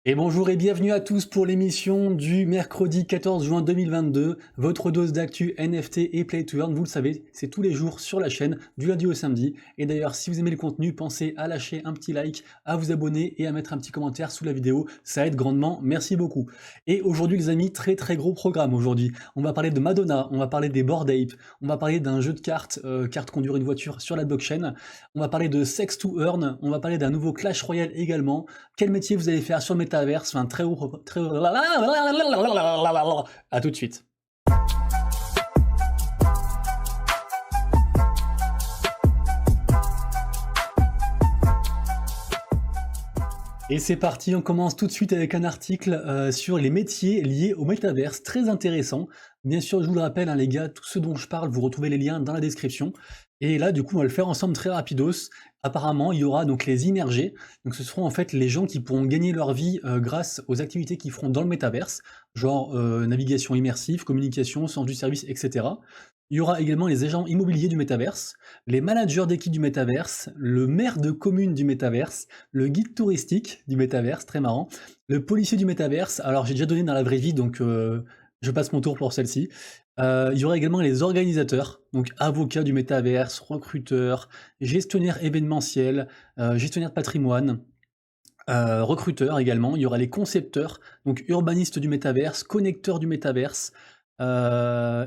Et bonjour et bienvenue à tous pour l'émission du mercredi 14 juin 2022, votre dose d'actu NFT et Play to Earn, vous le savez, c'est tous les jours sur la chaîne, du lundi au samedi. Et d'ailleurs, si vous aimez le contenu, pensez à lâcher un petit like, à vous abonner et à mettre un petit commentaire sous la vidéo, ça aide grandement, merci beaucoup. Et aujourd'hui les amis, très gros programme aujourd'hui. On va parler de Madonna, on va parler des Bored Ape, on va parler d'un jeu de cartes, conduire une voiture sur la blockchain, on va parler de Sex to Earn, on va parler d'un nouveau Clash Royale également, quel métier vous allez faire sur le métaverse, enfin très haut, très... À tout de suite. Et c'est parti, on commence tout de suite avec un article sur les métiers liés au métaverse, très intéressant. Bien sûr, je vous le rappelle, hein, les gars, tout ce dont je parle, vous retrouvez les liens dans la description. Et là, du coup, on va le faire ensemble très rapidos. Apparemment, il y aura donc les immergés. Donc, ce seront en fait les gens qui pourront gagner leur vie grâce aux activités qu'ils feront dans le métaverse, genre navigation immersive, communication, sens du service, etc. Il y aura également les agents immobiliers du métaverse, les managers d'équipe du métaverse, le maire de commune du métaverse, le guide touristique du métaverse, très marrant, le policier du métaverse. Alors, j'ai déjà donné dans la vraie vie, donc je passe mon tour pour celle-ci. Il y aura également les organisateurs, donc avocats du métaverse, recruteurs, gestionnaires événementiels, gestionnaires de patrimoine, recruteurs également. Il y aura les concepteurs, donc urbanistes du métaverse, connecteurs du métaverse,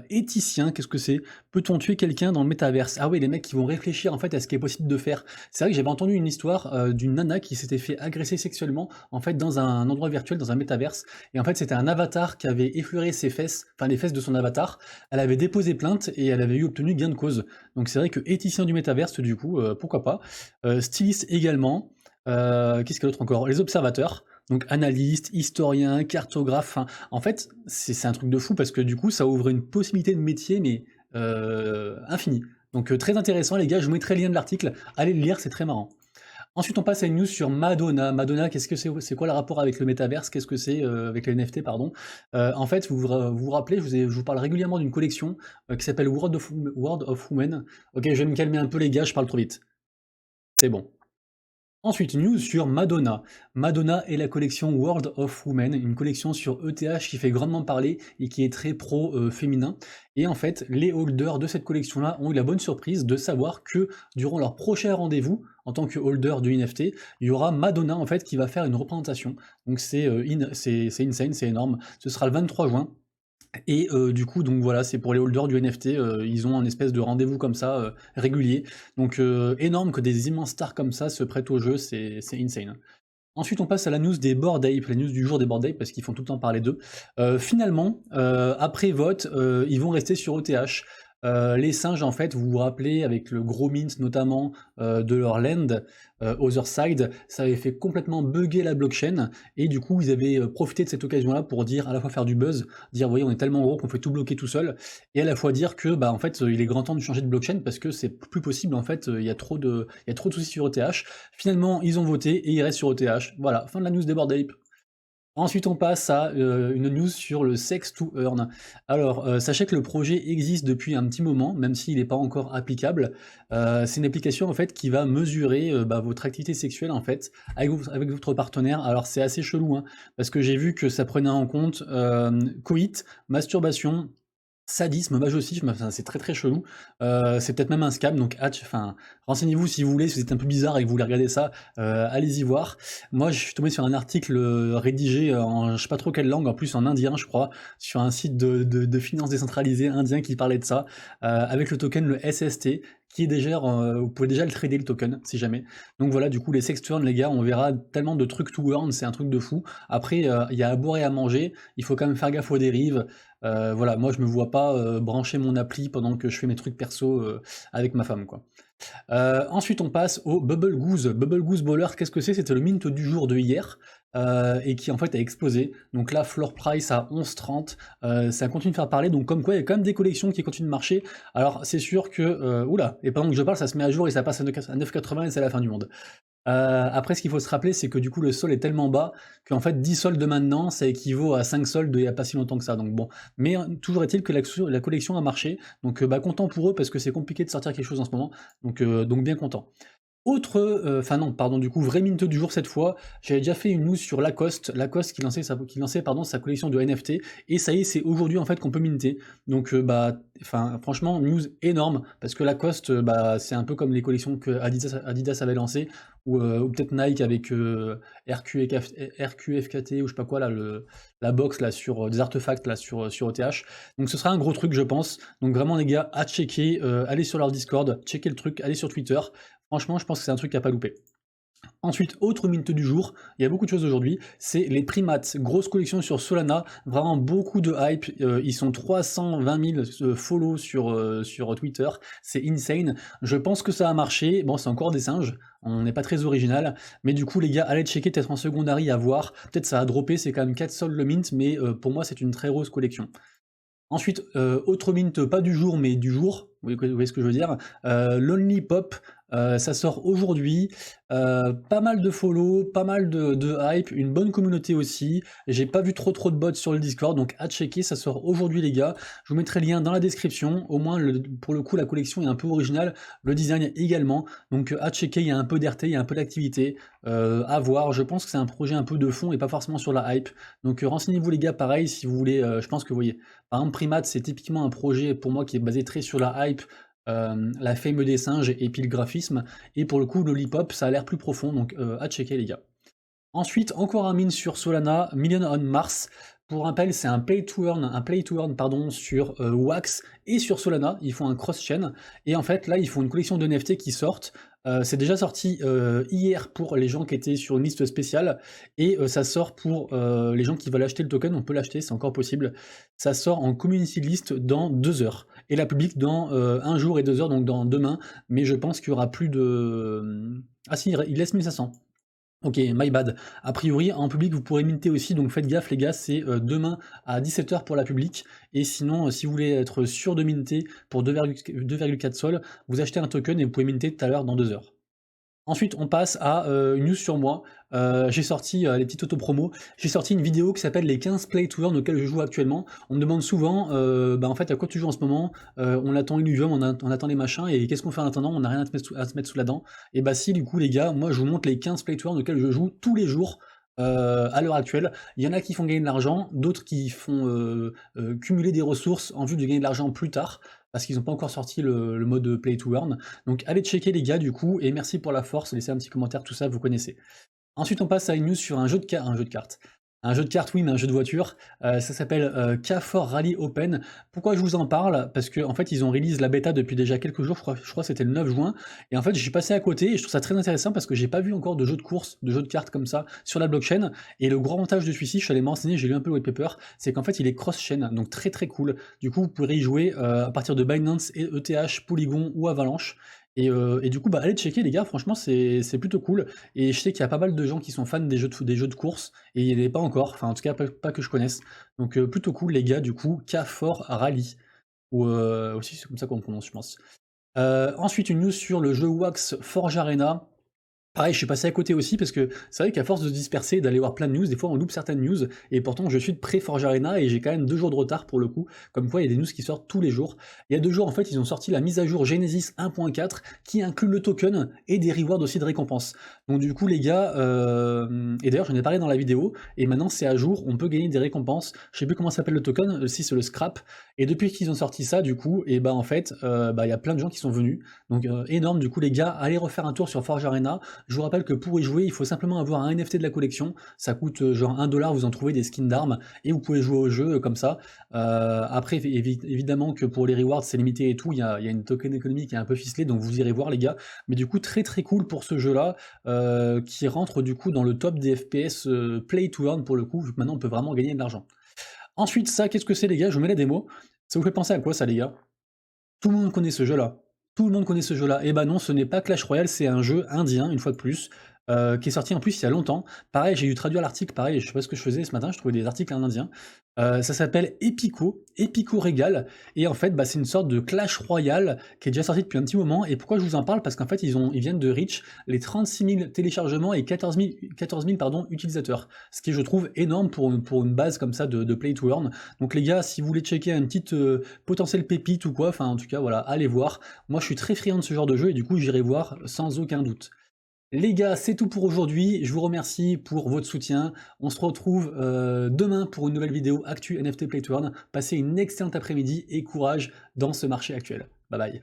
éthicien, qu'est-ce que c'est? Peut-on tuer quelqu'un dans le métaverse? Ah oui, les mecs qui vont réfléchir en fait à ce qui est possible de faire. C'est vrai que j'avais entendu une histoire d'une nana qui s'était fait agresser sexuellement en fait dans un endroit virtuel, dans un métaverse. Et en fait, c'était un avatar qui avait effleuré ses fesses, enfin les fesses de son avatar. Elle avait déposé plainte et elle avait obtenu gain de cause. Donc c'est vrai que éthicien du métaverse, du coup, pourquoi pas. Styliste également. Qu'est-ce qu'il y a d'autre encore? Les observateurs. Donc analyste, historien, cartographe, en fait, c'est un truc de fou parce que du coup, ça ouvre une possibilité de métier, mais infinie. Donc très intéressant, les gars, je vous mettrai le lien de l'article, allez le lire, c'est très marrant. Ensuite, on passe à une news sur Madonna. Madonna, qu'est-ce que c'est quoi le rapport avec le métaverse? Qu'est-ce que c'est avec les NFT, pardon? En fait, vous rappelez, je vous parle régulièrement d'une collection qui s'appelle World of Women. Ok, je vais me calmer un peu, les gars, je parle trop vite. C'est bon. Ensuite, une news sur Madonna. Madonna et la collection World of Women, une collection sur ETH qui fait grandement parler et qui est très pro-féminin. Et en fait, les holders de cette collection-là ont eu la bonne surprise de savoir que durant leur prochain rendez-vous, en tant que holder du NFT, il y aura Madonna en fait qui va faire une représentation. Donc c'est insane, c'est énorme. Ce sera le 23 juin. Et du coup, donc voilà, c'est pour les holders du NFT, ils ont un espèce de rendez-vous comme ça, régulier. Donc énorme que des immenses stars comme ça se prêtent au jeu, c'est insane. Ensuite, on passe à la news des Bored Ape, la news du jour des Bored Ape, parce qu'ils font tout le temps parler d'eux. Finalement, après vote, ils vont rester sur ETH. Les singes, en fait, vous vous rappelez, avec le gros mint notamment de leur land, Otherside, ça avait fait complètement bugger la blockchain, et du coup, ils avaient profité de cette occasion-là pour dire, à la fois faire du buzz, dire, vous voyez, on est tellement gros qu'on fait tout bloquer tout seul, et à la fois dire que, bah, en fait, il est grand temps de changer de blockchain parce que c'est plus possible, en fait, il y a trop de soucis sur ETH. Finalement, ils ont voté et ils restent sur ETH. Voilà, fin de la news des Bored Ape. Ensuite, on passe à une news sur le Sex to Earn. Alors, sachez que le projet existe depuis un petit moment, même s'il n'est pas encore applicable. C'est une application en fait qui va mesurer votre activité sexuelle en fait avec votre partenaire. Alors, c'est assez chelou, hein, parce que j'ai vu que ça prenait en compte coït, masturbation, sadisme, masochisme, enfin, c'est très chelou. C'est peut-être même un scam, donc renseignez-vous si vous voulez, si vous êtes un peu bizarre et que vous voulez regarder ça, allez-y voir. Moi, je suis tombé sur un article rédigé en je sais pas trop quelle langue, en plus en indien, je crois, sur un site de finances décentralisées indien qui parlait de ça, avec le token, le SST, qui est déjà, vous pouvez déjà le trader le token, si jamais. Donc voilà, du coup, les sex turns, les gars, on verra tellement de trucs to earn, c'est un truc de fou. Après, il y a à boire et à manger, il faut quand même faire gaffe aux dérives. Voilà, moi je me vois pas brancher mon appli pendant que je fais mes trucs perso avec ma femme, quoi. Ensuite, on passe au Bubble Goose. Bubble Goose Baller, qu'est-ce que c'est? C'était le mint du jour de hier, et qui en fait a explosé. Donc là, floor price à 11,30, ça continue de faire parler, donc comme quoi il y a quand même des collections qui continuent de marcher. Alors c'est sûr que, oula, et pendant que je parle, ça se met à jour et ça passe à 9,80 et c'est la fin du monde. Après, ce qu'il faut se rappeler, c'est que du coup, le sol est tellement bas qu'en fait, 10 soldes maintenant, ça équivaut à 5 soldes il n'y a pas si longtemps que ça. Donc bon, mais toujours est-il que la collection a marché. Donc content pour eux parce que c'est compliqué de sortir quelque chose en ce moment. Donc bien content. Enfin non, pardon, du coup, vrai mint du jour cette fois. J'avais déjà fait une news sur Lacoste, Lacoste qui lançait pardon, sa collection de NFT, et ça y est, c'est aujourd'hui en fait qu'on peut minter. Donc bah, enfin franchement, news énorme, parce que Lacoste, bah, c'est un peu comme les collections que Adidas avait lancées, ou peut-être Nike avec RQFKT ou je sais pas quoi là, la box là sur des artefacts là sur OTH. Donc ce sera un gros truc je pense. Donc vraiment les gars, à checker, allez sur leur Discord, checker le truc, allez sur Twitter. Franchement, je pense que c'est un truc à pas louper. Ensuite, autre mint du jour, il y a beaucoup de choses aujourd'hui, c'est les primates. Grosse collection sur Solana, vraiment beaucoup de hype. Ils sont 320 000 follow sur Twitter, c'est insane. Je pense que ça a marché. Bon, c'est encore des singes, on n'est pas très original, mais du coup, les gars, allez checker peut-être en secondary à voir. Peut-être ça a droppé, c'est quand même 4 sols le mint, mais pour moi, c'est une très grosse collection. Ensuite, autre mint, pas du jour, mais du jour, vous voyez ce que je veux dire, Lonely Pop, ça sort aujourd'hui, pas mal de follow, pas mal de hype, une bonne communauté aussi, j'ai pas vu trop de bots sur le Discord, donc à checker, ça sort aujourd'hui les gars, je vous mettrai le lien dans la description, au moins pour le coup la collection est un peu originale, le design également, donc à checker, il y a un peu d'RT, il y a un peu d'activité, à voir, je pense que c'est un projet un peu de fond et pas forcément sur la hype, donc renseignez-vous les gars, pareil, si vous voulez, je pense que vous voyez. Par exemple, Primate, c'est typiquement un projet pour moi qui est basé très sur la hype, la fame des singes et puis le graphisme. Et pour le coup, le hip-hop, ça a l'air plus profond, donc à checker les gars. Ensuite, encore un mine sur Solana, Million on Mars. Pour rappel, c'est un play to earn pardon, sur Wax et sur Solana. Ils font un cross-chain. Et en fait, là, ils font une collection de NFT qui sortent. C'est déjà sorti hier pour les gens qui étaient sur une liste spéciale. Et ça sort pour les gens qui veulent acheter le token. On peut l'acheter, c'est encore possible. Ça sort en community list dans 2 heures. Et la public dans 1 jour et 2 heures, donc dans demain. Mais je pense qu'il y aura plus de... Ah si, il laisse 1500. Ok, my bad. A priori, en public, vous pourrez minter aussi, donc faites gaffe les gars, c'est demain à 17h pour la public. Et sinon, si vous voulez être sûr de minter pour 2,4 sols, vous achetez un token et vous pouvez minter tout à l'heure dans 2 heures. Ensuite, on passe à une news sur moi. J'ai sorti les petites auto-promos. J'ai sorti une vidéo qui s'appelle les 15 play to earn auxquels je joue actuellement. On me demande souvent, bah en fait, à quoi tu joues en ce moment? On attend Illuvium, on attend les machins, et qu'est-ce qu'on fait en attendant? On n'a rien à se mettre sous la dent. Et bah si, du coup, les gars, moi je vous montre les 15 play to earn auxquels je joue tous les jours. À l'heure actuelle, il y en a qui font gagner de l'argent, d'autres qui font cumuler des ressources en vue de gagner de l'argent plus tard, parce qu'ils n'ont pas encore sorti le mode play to earn. Donc allez checker les gars du coup, et merci pour la force, laissez un petit commentaire, tout ça vous connaissez. Ensuite on passe à une news sur un jeu de cartes. Un jeu de cartes, oui, mais un jeu de voiture. Ça s'appelle K4 Rally Open. Pourquoi je vous en parle? Parce qu'en fait, ils ont release la bêta depuis déjà quelques jours, je crois que c'était le 9 juin. Et en fait, je suis passé à côté et je trouve ça très intéressant parce que j'ai pas vu encore de jeu de course, de jeu de cartes comme ça sur la blockchain. Et le grand avantage de celui-ci, je suis allé m'enseigner, j'ai lu un peu le white paper, c'est qu'en fait, il est cross-chain, donc très très cool. Du coup, vous pourrez y jouer à partir de Binance, et ETH, Polygon ou Avalanche. Et du coup, bah, allez checker les gars, franchement c'est plutôt cool. Et je sais qu'il y a pas mal de gens qui sont fans des jeux de course, et il n'y est pas encore, enfin en tout cas pas que je connaisse. Donc plutôt cool les gars, du coup, K4 Rally. Ou aussi c'est comme ça qu'on prononce, je pense. Ensuite, une news sur le jeu Wax Forge Arena. Pareil, je suis passé à côté aussi parce que c'est vrai qu'à force de se disperser et d'aller voir plein de news, des fois on loupe certaines news, et pourtant je suis de pré-Forge Arena et j'ai quand même 2 jours de retard pour le coup, comme quoi il y a des news qui sortent tous les jours. Il y a 2 jours en fait ils ont sorti la mise à jour Genesis 1.4 qui inclut le token et des rewards aussi de récompense. Donc du coup les gars, et d'ailleurs j'en ai parlé dans la vidéo, et maintenant c'est à jour, on peut gagner des récompenses, je sais plus comment s'appelle le token, si c'est le scrap, et depuis qu'ils ont sorti ça du coup, et bah en fait, bah il y a plein de gens qui sont venus, donc énorme du coup les gars, allez refaire un tour sur Forge Arena. Je vous rappelle que pour y jouer, il faut simplement avoir un NFT de la collection, ça coûte genre 1$, vous en trouvez des skins d'armes, et vous pouvez jouer au jeu comme ça. Après, évidemment que pour les rewards, c'est limité et tout, il y a une token économique qui est un peu ficelée, donc vous irez voir les gars. Mais du coup, très très cool pour ce jeu-là, qui rentre du coup dans le top des FPS play to earn pour le coup, vu que maintenant on peut vraiment gagner de l'argent. Ensuite, ça, qu'est-ce que c'est les gars? Je vous mets la démo. Ça vous fait penser à quoi ça les gars? Tout le monde connaît ce jeu-là. Tout le monde connaît ce jeu-là. Et bah non, ce n'est pas Clash Royale, c'est un jeu indien, une fois de plus, qui est sorti en plus il y a longtemps. Pareil, j'ai dû traduire l'article, pareil, je sais pas ce que je faisais ce matin, je trouvais des articles en indien. Ça s'appelle Epico, Epico Régal, et en fait, bah, c'est une sorte de Clash Royale qui est déjà sorti depuis un petit moment. Et pourquoi je vous en parle? Parce qu'en fait, ils viennent de reach les 36 000 téléchargements et 14 000 pardon, utilisateurs. Ce qui, je trouve, énorme pour une base comme ça de play to earn. Donc les gars, si vous voulez checker une petite potentielle pépite ou quoi, enfin en tout cas, voilà, allez voir. Moi, je suis très friand de ce genre de jeu et du coup, j'irai voir sans aucun doute. Les gars, c'est tout pour aujourd'hui. Je vous remercie pour votre soutien. On se retrouve demain pour une nouvelle vidéo Actu NFT Play to Earn. Passez une excellente après-midi et courage dans ce marché actuel. Bye bye.